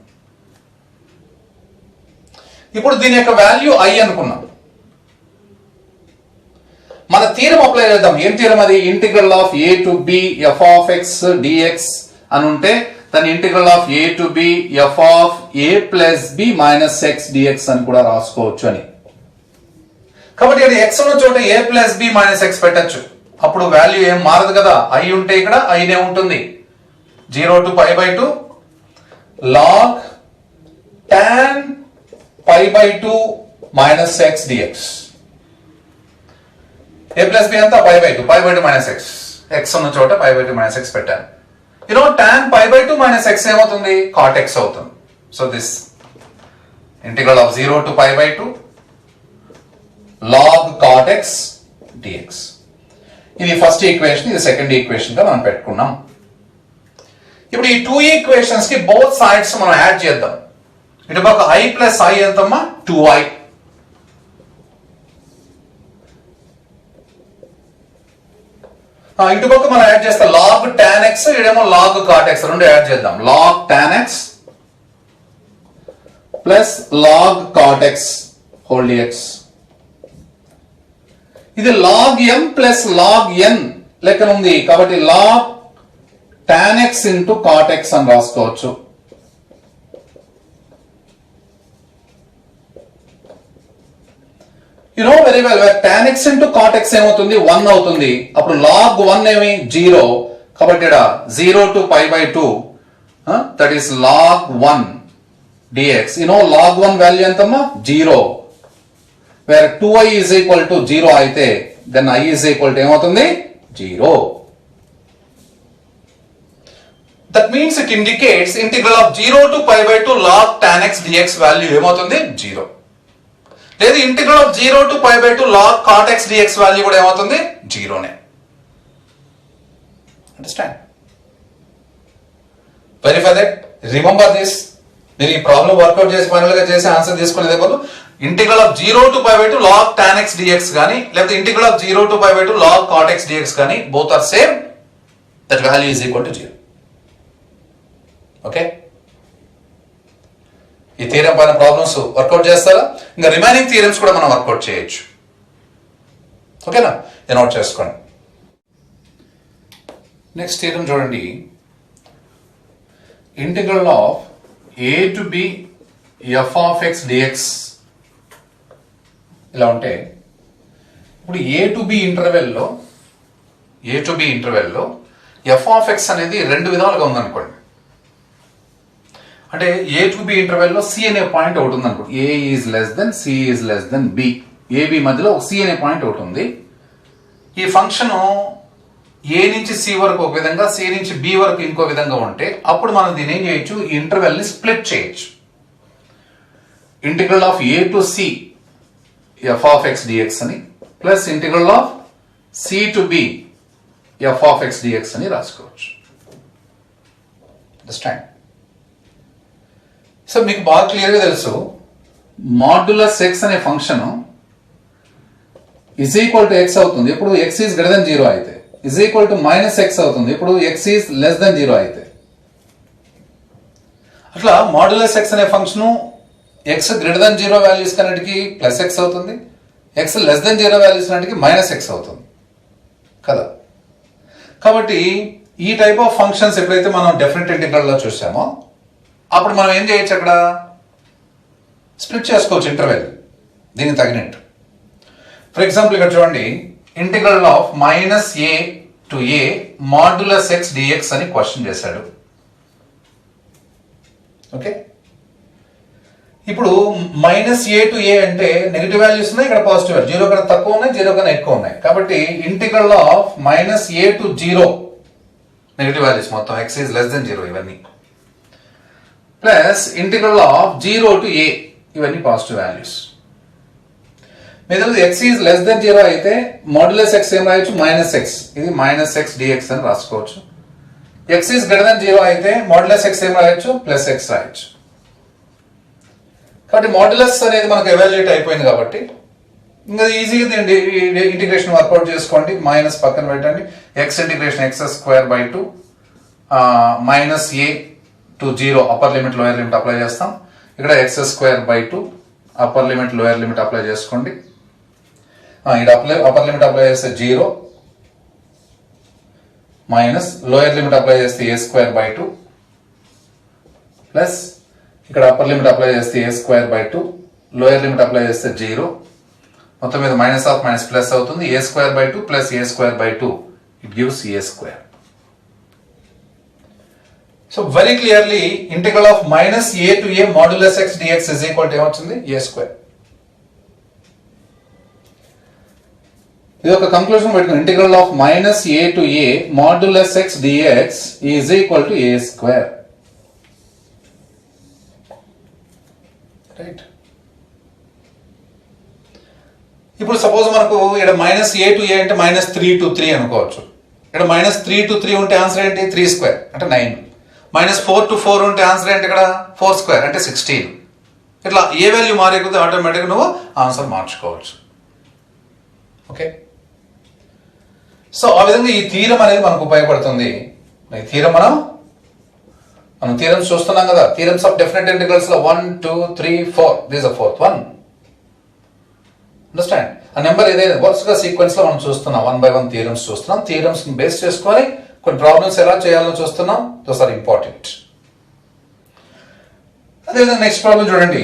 ఇప్పుడు దీని యొక్క వాల్యూ I అనుకున్నాం. మన థీరం అప్లై చేద్దాం. ఏం థీరం అది? Integral of a to b f of x dx అని ఉంటే దాని integral of a to b f of a plus b minus x dx అని కూడా రాసుకోవచ్చు అని. కాబట్టి ఇక్కడ x ఉన్న చోట a plus b minus x పెట్టచ్చు. అప్పుడు వాల్యూ ఏం మారదు కదా. I ఉంటే ఇక్కడ I నే ఉంటుంది. 0 to π/2 log tan π/2 minus x dx. a plus b అంతా π/2 minus x. x ఉన్న చోట π/2 minus x పెట్టాను. tan π/2 minus x ఏమవుతుంది? cot x అవుతుంది. So this integral of 0 to π/2 log cot x dx. ఇది ఫస్ట్ ఈక్వేషన్, ఇది సెకండ్ ఈక్వేషన్ గా మనం పెట్టుకున్నాం. ఇప్పుడు ఈ 2 ఈక్వేషన్స్ కి బోత్ సైడ్స్ మనం యాడ్ చేద్దాం. ఇటు పక్క I ప్లస్ I ఎంతమ్మా? 2i. ఇటు పక్క మనం యాడ్ చేస్తాం log tan x, ఇడేమో log cot x, రెండు యాడ్ చేద్దాం. log tan x plus log cot x whole dx. ఇది log m plus log n లెక్కన ఉంది కాబట్టి log tan x into cot x అని రాసుకోవచ్చు. Very well, tan x into cot x ఏమవుతుంది? 1 అవుతుంది. అప్పుడు log 1 ఏమి? 0. కాబట్టి ఇక్కడ 0 to π/2 that is log 1 dx. log 1 value ఎంతమ్మా? 0. Where 2i is equal to 0 అయితే then I is equal to ఏమవుతుంది? 0. That means it indicates integral of 0 to π/2 log tan x dx value ఏమవుతుంది? 0. లేదు integral of 0 to π/2 log cot x dx value కూడా ఏమవుతుంది? 0నే. Understand? Verify that, remember this. మీరు ఈ problem work out చేసి final గా చేసి ఆన్సర్ తీసుకునేదే బదులు integral of 0 to π/2 log tan x dx కానీ లేకపోతే integral of 0 to π/2 log cot x dx కానీ both are same. That value is equal to 0. Okay? ఈ థీరం పైన ప్రాబ్లమ్స్ వర్కౌట్ చేస్తారా? ఇంకా రిమైనింగ్ థీరమ్స్ కూడా మనం వర్కౌట్ చేయొచ్చు. ఓకేనా? ఇది నోట్ చేసుకోండి. నెక్స్ట్ థీరం చూడండి. Integral of a to b f of x dx ఇలా ఉంటే ఇప్పుడు a to b ఇంటర్వెల్లో f of x అనేది రెండు విధాలుగా ఉందనుకోండి. అంటే a to b ఇంటర్వెల్లో c అనే పాయింట్ ఒకటి ఉంది అనుకోండి. a is less then c is less then b. ab మధ్యలో ఒక c అనే పాయింట్ ఒకటి ఉంది. ఈ ఫంక్షన్ a నుంచి c వరకు ఒక విధంగా, c నుంచి b వరకు ఇంకో విధంగా ఉంటే అప్పుడు మనం దీన్ని ఏం చేయొచ్చు? ఈ ఇంటర్వెల్ ని స్ప్లిట్ చేయొచ్చు. Integral of a to c f of x dx అని plus integral of c to b f of x dx అని రాసుకోవచ్చు. అండర్స్టాండ్? సో మీకు బాగా క్లియర్గా తెలుసు, మాడ్యులస్ x అనే function is equal to x అవుతుంది ఇప్పుడు x ఈజ్ గ్రేటర్ దెన్ 0 అయితే. Is equal to minus x అవుతుంది ఇప్పుడు x ఈజ్ లెస్ దెన్ 0 అయితే. అట్లా మాడ్యులస్ x అనే function x greater than 0 values కన్నిటికి ప్లస్ x అవుతుంది, x లెస్ దెన్ 0 వాల్యూస్ కన్నిటికి మైనస్ x అవుతుంది కదా. కాబట్టి ఈ టైప్ ఆఫ్ ఫంక్షన్స్ ఎప్పుడైతే మనం డెఫినెట్ ఇంటిగ్రల్ లో చూసామో అప్పుడు మనం ఏం చేయొచ్చు? అక్కడ స్ప్లిట్ చేసుకోవచ్చు ఇంటర్వెల్ దీనికి తగినట్టు. ఫర్ ఎగ్జాంపుల్ ఇక్కడ చూడండి, integral of -a to a modulus x dx అని క్వశ్చన్ చేశాడు. ఓకే, ఇప్పుడు మైనస్ ఏ టు ఏ అంటే నెగిటివ్ వాల్యూస్ ఉన్నాయి, ఇక్కడ పాజిటివ్ వాల్యూ, జీరో కన్నా తక్కువ ఉన్నాయి, జీరో కన్నా ఎక్కువ ఉన్నాయి. కాబట్టి integral of minus a to zero negative values మొత్తం x is less than zero ఇవన్నీ, plus integral of zero to a ఇవన్నీ పాజిటివ్ వాల్యూస్. మీద x is less than zero అయితే మాడ్యులస్ ఎక్స్ ఏం రాయొచ్చు, మైనస్ ఎక్స్, ఇది మైనస్ ఎక్స్ డిఎక్స్ అని రాసుకోవచ్చు. X is greater than zero అయితే మాడ్యులస్ ఎక్స్ ఏం రాయొచ్చు, ప్లస్ ఎక్స్ రాయొచ్చు. కాబట్టి మాడ్యులస్ అనేది మనకు ఎవాల్యుయేట్ అయిపోయింది కాబట్టి ఇంకా ఈజీగా ఇంటిగ్రేషన్ వర్కౌట్ చేసుకోండి. మైనస్ పక్కన పెట్టండి, X integration X square by 2 minus a to zero upper limit lower limit apply చేస్తాం. ఇక్కడ X square by 2 upper limit lower limit apply చేసుకోండి. ఇక్కడ అప్పర్ లిమిట్ అప్లై చేస్తే 0 మైనస్ లోయర్ లిమిట్ అప్లై చేస్తే a square by 2 plus ఇక్కడ upper limit apply చేస్తే a square by 2 lower limit apply చేస్తే 0, మొత్తం మీద మైనస్ ఆఫ్ మైనస్ ప్లస్ అవుతుంది. A square by 2 plus a square by 2 it gives a square. So very clearly integral of minus a to a modulus x dx is equal to ఏమొచ్చింది, a square. ఇది ఒక conclusion పెట్టుకుని integral of minus a to a modulus x dx is equal to a square. Right, ఇప్పుడు suppose మనకు ఇక్కడ minus a to a అంటే minus 3 to 3 అనుకోవచ్చు. ఇక్కడ మైనస్ 3 to 3 ఉంటే ఆన్సర్ ఏంటి, 3 స్క్వేర్ అంటే 9. మైనస్ 4 to 4 ఉంటే ఆన్సర్ ఏంటి, ఇక్కడ 4 స్క్వేర్ అంటే 16. ఇట్లా ఏ వాల్యూ మారే కొద్దీ ఆటోమేటిక్గా నువ్వు ఆన్సర్ మార్చుకోవచ్చు. ఓకే, సో ఆ విధంగా ఈ థీరం అనేది మనకు ఉపయోగపడుతుంది. ఈ థీరం మనం థీరమ్స్ చూస్తున్నాం కదా, థీరమ్స్ ఆఫ్ డెఫినెట్ ఇంటిగ్రల్స్ లో 1 2 3 4 this is the fourth one. Understand, ఆ నెంబర్ ఏదైనా వరుసగా సీక్వెన్స్ లో మనం చూస్తున్నాం, 1 by 1 థీరమ్స్ చూస్తున్నాం. థీరమ్స్ బేస్ చేసుకొని కొన్ని ప్రాబ్లమ్స్ ఎలా చేయాలో చూస్తున్నాం. Those are important. అదేవిధంగా నెక్స్ట్ ప్రాబ్లం చూడండి.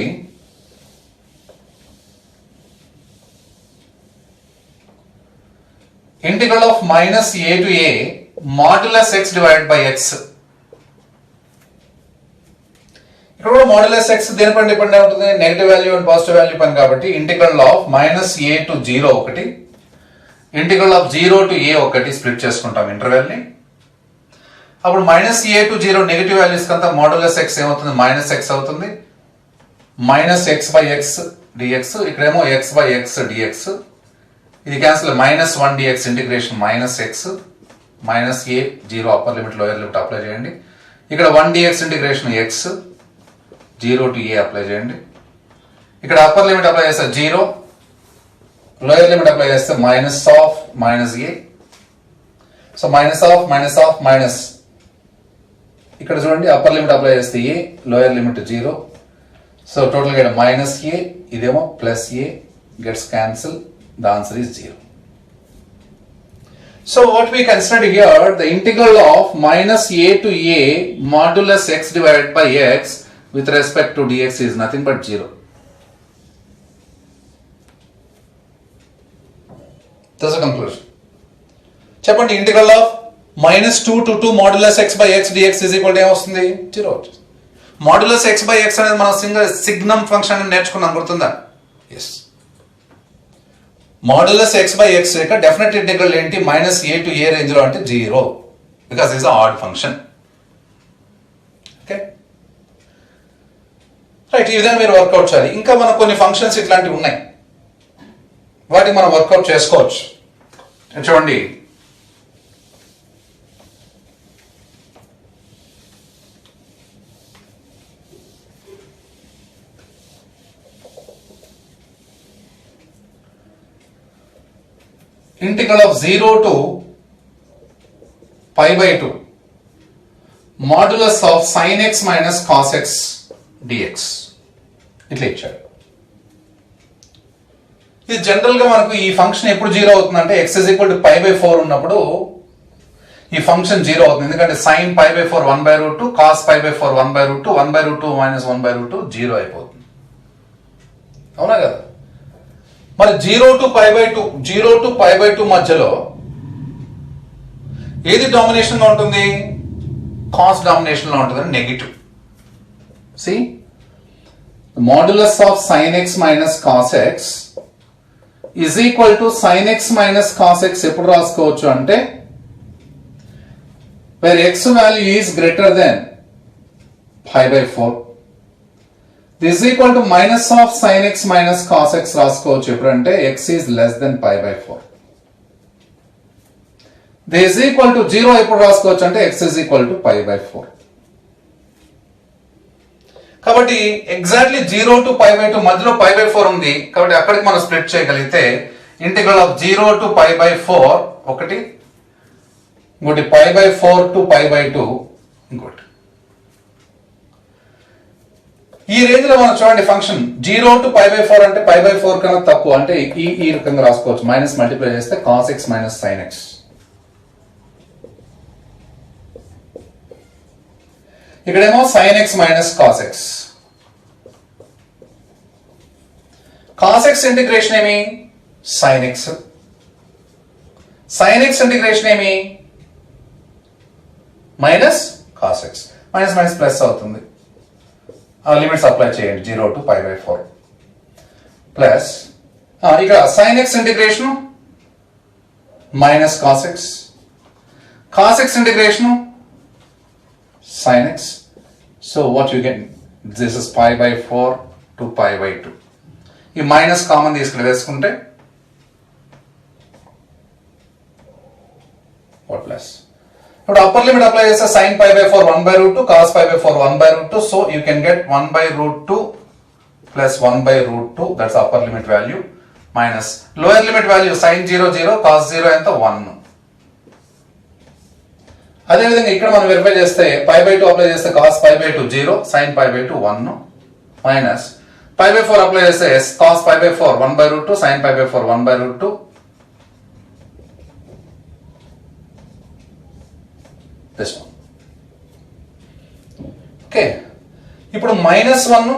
Integral of minus a to a modulus x divided by x. ఇక్కడ కూడా మాడ్యులస్ ఎక్స్ దేనిపైన డిపెండ్ అయి ఉంటుంది, negative value and positive value పైన. కాబట్టి integral of minus a to 0 ఒకటి, ఇంటిగ్రల్ ఆఫ్ 0 to a ఒకటి స్ప్లిట్ చేసుకుంటాం ఇంటర్వెల్ ని. అప్పుడు minus a to 0 negative values కంతా మాడ్యులస్ ఎక్స్ ఏమవుతుంది, మైనస్ ఎక్స్ అవుతుంది. Minus x by x dx, ఇక్కడేమో ఎక్స్ బై ఎక్స్ డిఎక్స్, ఇది cancel. Minus 1 dx integration minus x minus a 0 upper limit lower limit apply చేయండి. ఇక్కడ 1 dx integration x 0 to a apply చేయండి. ఇక్కడ upper limit apply చేస్తే 0, lower limit apply చేస్తే minus of minus A. So minus of minus, ఇక్కడ చూడండి upper limit apply చేస్తే ఏ, lower limit 0. So total గా మైనస్ ఏ, ఇదేమో plus A, gets cancel. The answer is 0. So what we considered here, the integral of minus a to a modulus x divided by x with respect to dx is nothing but 0. That's a conclusion. చెప్పండి, integral of minus 2 to 2 modulus x by x dx is equal to ఏమొస్తుంది, 0. Modulus x by x అనేది మనం signum function నేర్చుకున్నాం, గుర్తుందా? Yes. Modulus x by x యొక్క definite integral ఏంటి, minus a to a range లో అంటే 0, because is odd function. Okay right, ఈ విధంగా మీరు వర్కౌట్ చేయాలి. ఇంకా మనకు కొన్ని ఫంక్షన్స్ ఇట్లాంటివి ఉన్నాయి, వాటిని మనం వర్కౌట్ చేసుకోవచ్చు. చూడండి, integral of 0 to pi by 2 modulus of sin x minus cos x dx ఇట్లా ఇచ్చాడు. ఇది జనరల్ గా మనకు ఈ ఫంక్షన్ ఎప్పుడు 0 అవుతుందంటే x is equal to pi by 4 ఉన్నప్పుడు ఈ ఫంక్షన్ 0 అవుతుంది. ఎందుకంటే sin pi by 4 1/√2, cos pi by 4 1/√2, 1/√2 minus 1/√2 0 అయిపోతుంది. అవునా కదా? మరి 0 to pi by 2 మధ్యలో ఏది డామినేషన్ గా ఉంటుంది? కాస్ డామినేషన్ లో ఉంటుంది, negative. See modulus of sin x minus cos x is equal to sin x minus cos x ఎప్పుడు రాసుకోవచ్చు అంటే where x value is greater than pi by 4. This is equal to minus of sin x minus cos x రాసుకోవచ్చు ఎప్పుడంటే x is less than pi by 4. This is equal to 0 ఎప్పుడు రాసుకోవచ్చు అంటే x is equal to pi by 4. కాబట్టి exactly 0 to pi by 2 మధ్యలో pi by 4 ఉంది కాబట్టి అక్కడికి మనం స్ప్లిట్ చేయగలిగితే integral of 0 to pi by 4 ఒకటి, ఇంకోటి pi by 4 to pi by 2 ఇంకోటి. ఈ రేంజ్ లో మనం చూడండి ఫంక్షన్ 0 to pi by 4 అంటే pi by 4 కన్నా తక్కువ అంటే ఈ రకంగా రాసుకోవచ్చు. మైనస్ మల్టిప్లై చేస్తే cos x minus sin x. ఇక్కడేమో sin x minus cos x. cos x integration ఏమి? sin x. sin x integration ఏమి? Minus cos x. Minus minus plus అవుతుంది. లిమిట్స్ అప్లై చేయండి 0 to pi by 4 ప్లస్ ఇక్కడ sin x integration minus cos x, cos x integration sin x. So what you get? This is pi by 4 to pi by 2. ఈ minus common తీసుకుని వేసుకుంటే plus. ఇప్పుడు upper limit apply చేస్తే sin pi by 4 1 by root 2, cos pi by 4 1 by root 2. So you can get 1 by root 2 plus 1 by root 2. That's upper limit value. Minus lower limit value sin 0 0, cos 0 ఎంత 1. అదేవిధంగా ఇక్కడ మనం verify చేస్తే pi by 2 apply చేస్తే cos pi by 2 0, sin pi by 2 1. Minus pi by 4 apply చేస్తే cos pi by 4 1 by root 2, sin pi by 4 1 by root 2. This one. Okay, ఇప్పుడు -1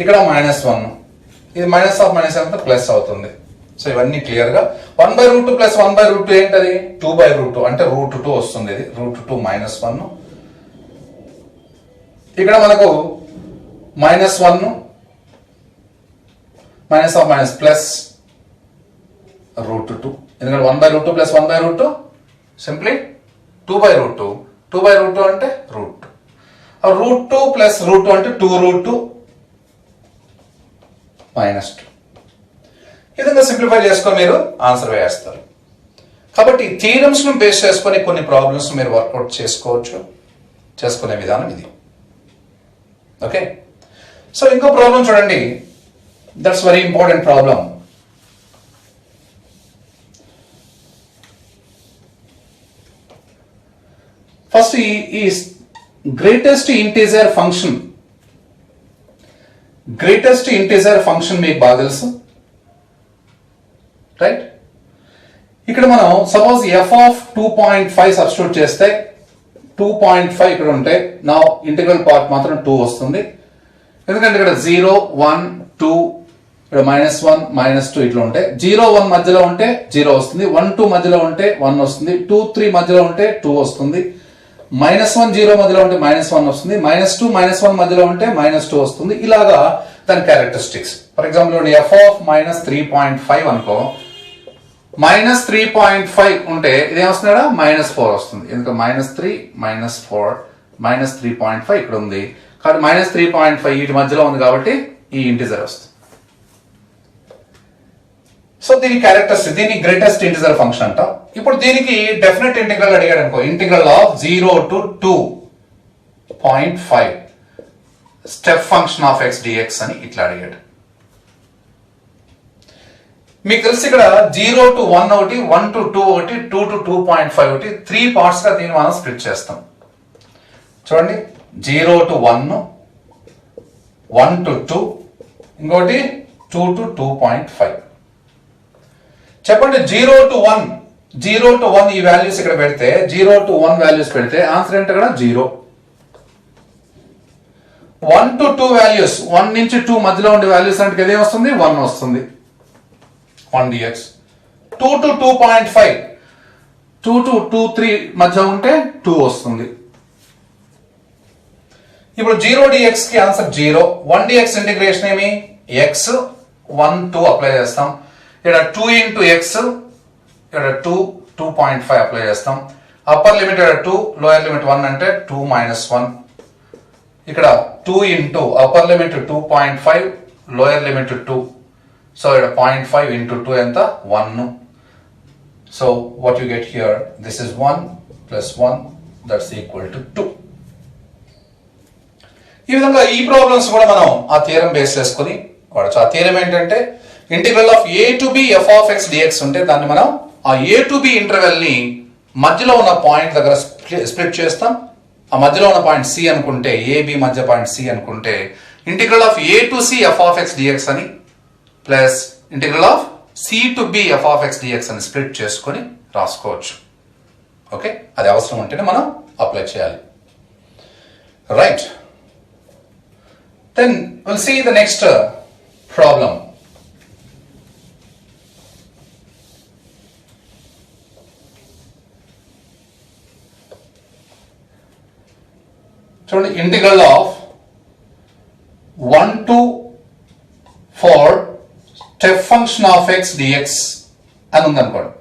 ఇక్కడ -1 ఇది మైనస్ ఆఫ్ మైనస్ ఎంత ప్లస్ అవుతుంది. So ఇవన్నీ clear గా 1 by root 2 plus 1 by root 2 ఏంటది? 2 by root 2 అంటే root 2 వస్తుంది. ఇది root 2 -1. ఇక్కడ మనకు -1 minus of minus plus root 2. ఎందుకంటే 1 by root 2 plus 1 by root 2 simply 2 by root 2. 2 by root 2 అంటే root 2. root 2 ప్లస్ root 2 అంటే 2 root 2 -2. ఈ విధంగా సింప్లిఫై చేసుకొని మీరు ఆన్సర్ వేస్తారు. కాబట్టి థీరమ్స్ ను బేస్ చేసుకొని కొన్ని ప్రాబ్లమ్స్ మీరు వర్కౌట్ చేసుకోవచ్చు. చేసుకునే విధానం ఇది. ఓకే, సో ఇంకో ప్రాబ్లం చూడండి. That's very important problem. First ఈ గ్రేటెస్ట్ ఇంటీజర్ ఫంక్షన్ మీకు బాగా తెలుసు, రైట్? ఇక్కడ మనం సపోజ్ f ఆఫ్ 2.5 సబ్స్టిట్యూట్ చేస్తే 2.5 ఇక్కడ ఉంటే నా ఇంటిగ్రల్ పార్ట్ మాత్రం 2 వస్తుంది. ఎందుకంటే ఇక్కడ 0 1 2 ఇక్కడ -1 -2 ఇట్లా ఉంటే 0 1 మధ్యలో ఉంటే 0 వస్తుంది, 1 2 మధ్యలో ఉంటే 1 వస్తుంది, 2 3 మధ్యలో ఉంటే 2 వస్తుంది, -1 0 మధ్యలో ఉంటే -1 వస్తుంది, -2 -1 మధ్యలో ఉంటే -2 వస్తుంది. ఇలాగా దాని characteristics. For example f of -3.5 అనుకో, -3.5 ఉంటే ఇదేమొస్తుందా? -4 వస్తుంది. ఎందుకంటే -3 -4 -3.5 ఇక్కడ ఉంది కాబట్టి -3.5 వీటి మధ్యలో ఉంది కాబట్టి ఈ ఇంటిజర్ వస్తుంది. సో దీని క్యారెక్టరిస్టిక్, దీని గ్రేటెస్ట్ ఇంటిజర్ ఫంక్షన్ అంట. ఇప్పుడు దీనికి డెఫినెట్ ఇంటిగ్రల్ అడిగాడు అనుకో, integral of 0 to 2.5 step function of x dx అని ఇట్లా అడిగాడు. మీకు తెలిసి ఇక్కడ 0 to 1 ఒకటి, 1 to 2 ఒకటి, 2 to 2.5 ఒకటి, 3 పార్ట్స్ గా దీన్ని మనం స్ప్లిట్ చేస్తాం. చూడండి, 0 to 1, 1 to 2, ఇంకోటి 2 to 2.5. చెప్పండి 0 to 1 ఈ వాల్యూస్ ఇక్కడ పెడితే 0 to 1 వాల్యూస్ పెడితే ఆన్సర్ ఏంటి? ఇక్కడ 0. 1 to 2 వాల్యూస్, 1 నుంచి 2 మధ్యలో ఉండే వాల్యూస్ అంటే ఏదేం వస్తుంది? 1 వస్తుంది, 1 dx. 2 to 2.5 2 to 2 3 మధ్య ఉంటే 2 వస్తుంది. ఇప్పుడు 0 dx కి ఆన్సర్ 0. 1 dx ఇంటిగ్రేషన్ ఏమి x 1 2 అప్లై చేస్తాం. ఇక్కడ 2 into x, ఇక్కడ 2 2.5 అప్లై చేస్తాం. అప్పర్ లిమిట్ ఇక్కడ 2, లోయర్ లిమిట్ 1 అంటే 2 minus 1. ఇక్కడ 2 into upper limit 2.5, lower limit 2. So ఇక్కడ 0.5 into 2 ఎంత 1. So what you get here, this is 1 plus 1 that's equal to 2. ఈ విధంగా ఈ ప్రాబ్లమ్స్ కూడా మనం ఆ థియరం బేస్ చేసుకుని వాడచ్చు. ఆ థియరం ఏంటంటే integral of a to b f of x dx ఉంటే దాన్ని మనం ఆ a to b ఇంటర్వెల్ ని మధ్యలో ఉన్న పాయింట్ దగ్గర స్ప్లిట్ చేస్తాం. ఆ మధ్యలో ఉన్న పాయింట్ c అనుకుంటే, a b మధ్య పాయింట్ c అనుకుంటే integral of a to c f of x dx అని plus integral of c to b f of x dx అని స్ప్లిట్ చేసుకొని రాసుకోవచ్చు. ఓకే, అది అవసరం ఉంటేనే మనం అప్లై చేయాలి. Right, then we'll see the next problem. చూడండి, integral of 1 to 4 step function of x dx అని ఉందనుకోండి.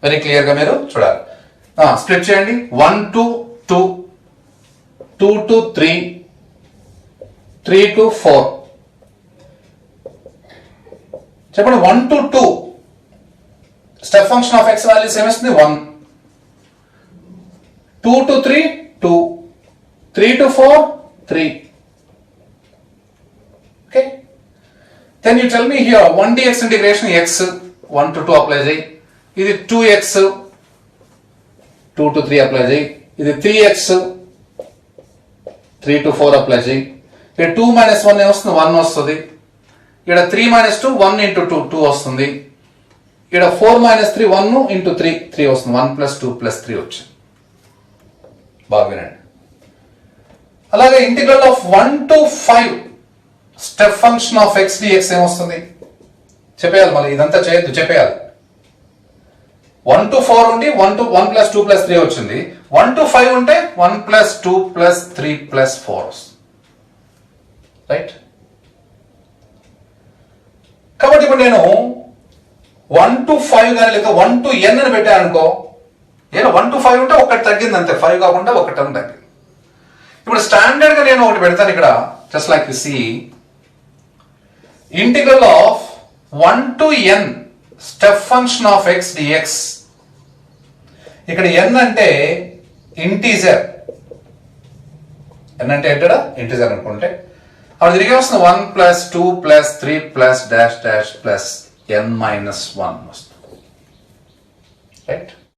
వెరీ క్లియర్ గా మీరు చూడాలి. స్ప్లిట్ చేయండి. 1 to 2, 2 to 3, 3 to 4. చెప్పండి, 1 to 2 step function of x values ఏమిస్తుంది 1, 2 to 3 2, 3 to 4 3. Okay, then you tell me here 1 dx integration x 1 to 2 apply చేయి. ఇది 2x 2 to 3 అప్లై చేయి. ఇది 3x 3 to 4 అప్లై చేయి. ఇక్కడ 2 minus 1 ఏమొస్తుంది 1 వస్తుంది. ఇక్కడ 3 minus 2 1 into 2 2 వస్తుంది. ఇక్కడ 4 minus 3 1 into 3 3 వస్తుంది. 1 plus 2 plus 3 వచ్చింది. బాగా వినండి. అలాగే integral of 1 to 5 step function of x dx ఏమొస్తుంది చెప్పేయాలి. మళ్ళీ ఇదంతా చేయొద్దు, చెప్పేయాలి. 1 to 4 ఉండి 1 plus 2 plus 3 వచ్చింది. 1 to 5 ఉంటే 1 plus 2 plus 3 plus 4 వస్తుంది. రైట్, కాబట్టి ఇప్పుడు నేను 1 to 5 కానీ లేక 1 to n అని పెట్టాను అనుకో, 1 to 5 ఉంటే ఒకటి తగ్గింది అంతే, 5 కాకుండా ఒకటి అని తగ్గింది. ఇప్పుడు స్టాండర్డ్ గా నేను ఒకటి పెడతాను ఇక్కడ, just like you see integral of 1 to n step function of x dx. ఇక్కడ n అంటే ఇంటీజర్, n అంటే ఏంటడా ఇంటీజర్ అనుకుంటే అప్పుడు తిరిగి వస్తుంది 1 plus 2 plus 3 plus dash dash plus n minus 1 వస్తుంది. రైట్,